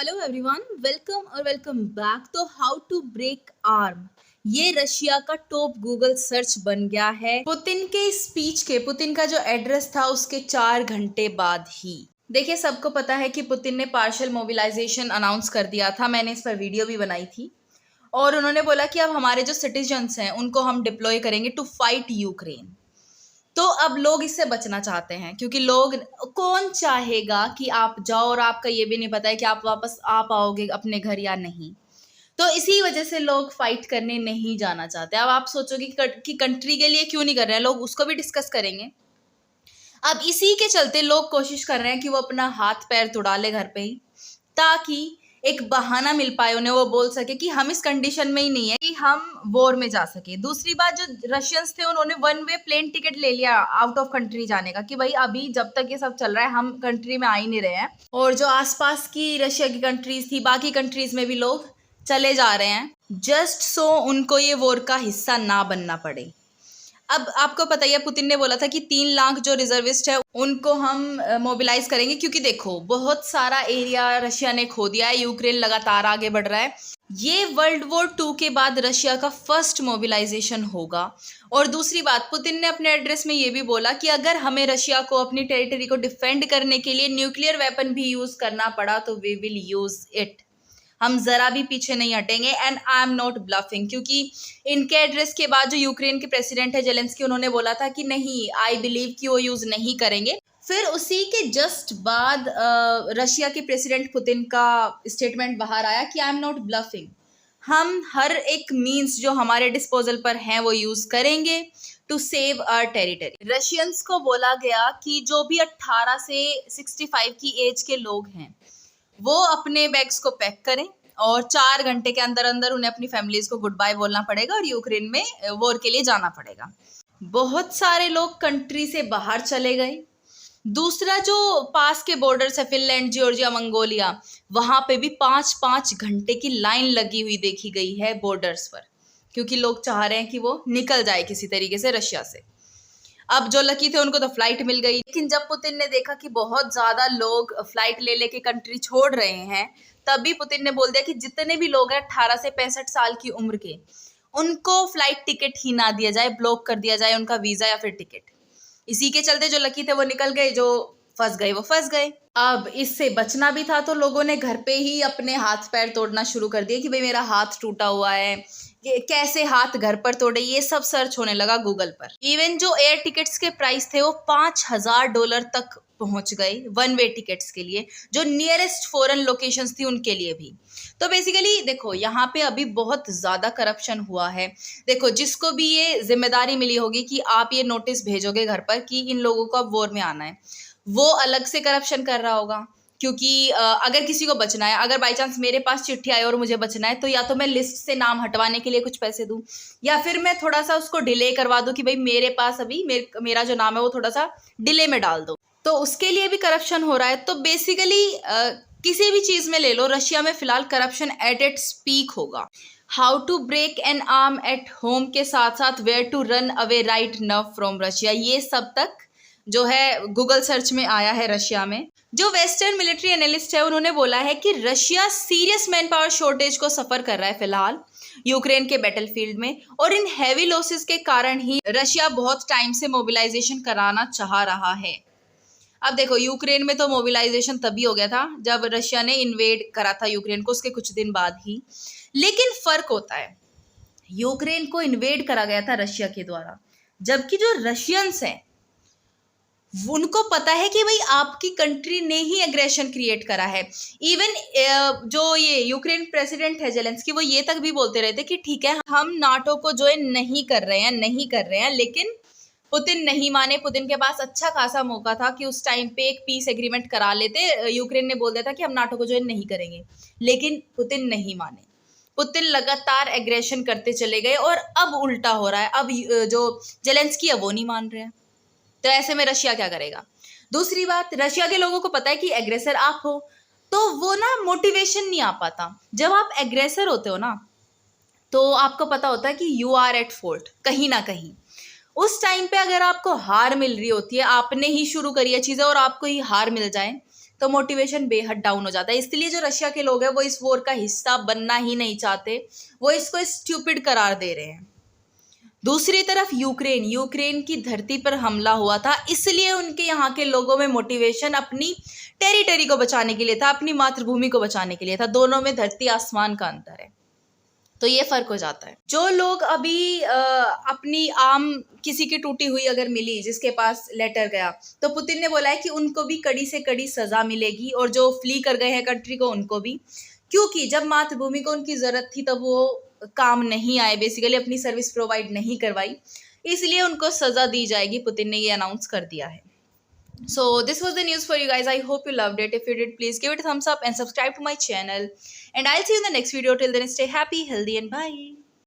Hello everyone, welcome back. तो how to break arm, ये Russia का टॉप गूगल सर्च बन गया है पुतिन के स्पीच के, पुतिन का जो एड्रेस था उसके 4 घंटे बाद ही। देखिए, सबको पता है कि पुतिन ने पार्शियल मोबिलाइजेशन अनाउंस कर दिया था। मैंने इस पर वीडियो भी बनाई थी और उन्होंने बोला कि अब हमारे जो सिटीजन्स हैं उनको हम डिप्लॉय करेंगे टू फाइट यूक्रेन। तो अब लोग इससे बचना चाहते हैं क्योंकि लोग, कौन चाहेगा कि आप जाओ और आपका ये भी नहीं पता है कि आप वापस आ पाओगे अपने घर या नहीं। तो इसी वजह से लोग फाइट करने नहीं जाना चाहते। अब आप सोचोगे कि कंट्री के लिए क्यों नहीं कर रहे हैं लोग, उसको भी डिस्कस करेंगे। अब इसी के चलते लोग कोशिश कर रहे हैं कि वो अपना हाथ पैर तुड़ा ले घर पे ही, ताकि एक बहाना मिल पाए उन्हें, वो बोल सके कि हम इस कंडीशन में ही नहीं है कि हम वॉर में जा सके। दूसरी बात, जो रशियंस थे उन्होंने वन वे प्लेन टिकट ले लिया आउट ऑफ कंट्री जाने का कि भाई अभी जब तक ये सब चल रहा है हम कंट्री में आ ही नहीं रहे हैं। और जो आसपास की रशिया की कंट्रीज थी, बाकी कंट्रीज में भी लोग चले जा रहे हैं जस्ट सो उनको ये वॉर का हिस्सा ना बनना पड़े। अब आपको पता ही है, पुतिन ने बोला था कि 3 लाख जो रिजर्विस्ट है उनको हम मोबिलाइज करेंगे, क्योंकि देखो बहुत सारा एरिया रशिया ने खो दिया है, यूक्रेन लगातार आगे बढ़ रहा है। ये वर्ल्ड वॉर 2 के बाद रशिया का फर्स्ट मोबिलाइजेशन होगा। और दूसरी बात, पुतिन ने अपने एड्रेस में ये भी बोला कि अगर हमें रशिया को अपनी टेरिटरी को डिफेंड करने के लिए न्यूक्लियर वेपन भी यूज करना पड़ा तो वी विल यूज इट। हम जरा भी पीछे नहीं हटेंगे and I am not bluffing, क्योंकि इनके एड्रेस के बाद जो यूक्रेन के प्रेसिडेंट है जेलेंस्की, उन्होंने बोला था कि नहीं, आई बिलीव कि वो यूज नहीं करेंगे। फिर उसी के जस्ट बाद रशिया के प्रेसिडेंट पुतिन का स्टेटमेंट बाहर आया कि आई एम नॉट ब्लफिंग, हम हर एक मीन्स जो हमारे डिस्पोजल पर हैं वो यूज करेंगे to save our territory. Russians को बोला गया कि जो भी 18 से 65 की एज के लोग हैं वो अपने बैग्स को पैक करें और 4 घंटे के अंदर अंदर उन्हें अपनी फैमिलीज को गुड बाय बोलना पड़ेगा और यूक्रेन में वॉर के लिए जाना पड़ेगा। बहुत सारे लोग कंट्री से बाहर चले गए। दूसरा, जो पास के बॉर्डर्स है, फिनलैंड, जॉर्जिया, मंगोलिया, वहां पे भी 5-5 घंटे की लाइन लगी हुई देखी गई है बॉर्डर्स पर, क्योंकि लोग चाह रहे हैं कि वो निकल जाए किसी तरीके से रशिया से। अब जो लकी थे उनको तो फ्लाइट मिल गई, लेकिन जब पुतिन ने देखा कि बहुत ज्यादा लोग फ्लाइट ले लेके कंट्री छोड़ रहे हैं, तभी पुतिन ने बोल दिया कि जितने भी लोग हैं 18 से 65 साल की उम्र के, उनको फ्लाइट टिकट ही ना दिया जाए, ब्लॉक कर दिया जाए उनका वीजा या फिर टिकट। इसी के चलते जो लकी थे वो निकल गए, जो फंस गए वो फंस गए। अब इससे बचना भी था तो लोगों ने घर पे ही अपने हाथ पैर तोड़ना शुरू कर दिए कि भाई मेरा हाथ टूटा हुआ है, कैसे हाथ घर पर तोड़े, ये सब सर्च होने लगा गूगल पर। इवन जो एयर टिकट्स के प्राइस थे वो $5000 तक पहुंच गए वन वे टिकट्स के लिए, जो नियरेस्ट फॉरेन लोकेशंस थी उनके लिए भी। तो बेसिकली देखो, यहाँ पे अभी बहुत ज्यादा करप्शन हुआ है। देखो, जिसको भी ये जिम्मेदारी मिली होगी कि आप ये नोटिस भेजोगे घर पर कि इन लोगों को अब वॉर में आना है, वो अलग से करप्शन कर रहा होगा। क्योंकि अगर किसी को बचना है, अगर बाई चांस मेरे पास चिट्ठी आई और मुझे बचना है, तो या तो मैं लिस्ट से नाम हटवाने के लिए कुछ पैसे दूं, या फिर मैं थोड़ा सा उसको डिले करवा दूं कि भाई मेरे पास अभी मेरा जो नाम है वो थोड़ा सा डिले में डाल दो, तो उसके लिए भी करप्शन हो रहा है। तो बेसिकली किसी भी चीज में ले लो, रशिया में फिलहाल करप्शन एट इट्स पीक होगा। How to break an arm at home के साथ साथ where to run away right now from Russia, ये सब तक जो है गूगल सर्च में आया है रशिया में। जो वेस्टर्न मिलिट्री एनालिस्ट है उन्होंने बोला है कि Russia serious man power shortage को सफर कर रहा है फिलहाल यूक्रेन के बैटलफील्ड में, और इन हैवी लॉसेस के कारण ही रशिया बहुत टाइम से मोबिलाइजेशन कराना चाह रहा है। अब देखो, यूक्रेन में तो मोबिलाइजेशन तभी हो गया था जब रशिया ने इन्वेड करा था यूक्रेन को, उसके कुछ दिन बाद ही। लेकिन फर्क होता है, यूक्रेन को इन्वेड करा गया था रशिया के द्वारा, जबकि जो रशियंस हैं उनको पता है कि भाई आपकी कंट्री ने ही एग्रेशन क्रिएट करा है। इवन जो ये यूक्रेन प्रेसिडेंट है जेलेंस्की, वो ये तक भी बोलते रहते कि ठीक है हम नाटो को ज्वाइन नहीं कर रहे हैं, लेकिन पुतिन नहीं माने। पुतिन के पास अच्छा खासा मौका था कि उस टाइम पे एक पीस एग्रीमेंट करा लेते। यूक्रेन ने बोल दिया था कि हम नाटो को ज्वाइन नहीं करेंगे, लेकिन पुतिन नहीं माने। पुतिन लगातार एग्रेशन करते चले गए और अब उल्टा हो रहा है। अब जो जेलेंस्की है वो नहीं मान रहे हैं, तो ऐसे में रशिया क्या करेगा। दूसरी बात, रशिया के लोगों को पता है कि एग्रेसर आप हो, तो वो ना मोटिवेशन नहीं आ पाता। जब आप एग्रेसर होते हो ना, तो आपको पता होता है कि यू आर एट फॉल्ट कहीं ना कहीं। उस टाइम पे अगर आपको हार मिल रही होती है, आपने ही शुरू करी है चीजें और आपको ही हार मिल जाए, तो मोटिवेशन बेहद डाउन हो जाता है। इसलिए जो रशिया के लोग हैं वो इस वॉर का हिस्सा बनना ही नहीं चाहते, वो इसको स्टूपिड करार दे रहे हैं। दूसरी तरफ यूक्रेन की धरती पर हमला हुआ था, इसलिए उनके यहाँ के लोगों में मोटिवेशन अपनी टेरिटरी को बचाने के लिए था, अपनी मातृभूमि को बचाने के लिए था। दोनों में धरती आसमान का अंतर है, तो ये फर्क हो जाता है। जो लोग अभी अपनी आर्म किसी की टूटी हुई अगर मिली, जिसके पास लेटर गया, तो पुतिन ने बोला है कि उनको भी कड़ी से कड़ी सजा मिलेगी, और जो फ्ली कर गए हैं कंट्री को उनको भी, क्योंकि जब मातृभूमि को उनकी जरूरत थी तब वो काम नहीं आए, बेसिकली अपनी सर्विस प्रोवाइड नहीं करवाई, इसलिए उनको सजा दी जाएगी। पुतिन ने ये अनाउंस कर दिया है। So this was the news for you guys. I hope you loved it. If you did, please give it a thumbs up and subscribe to my channel. And I'll see you in the next video. Till then, stay happy, healthy, and bye.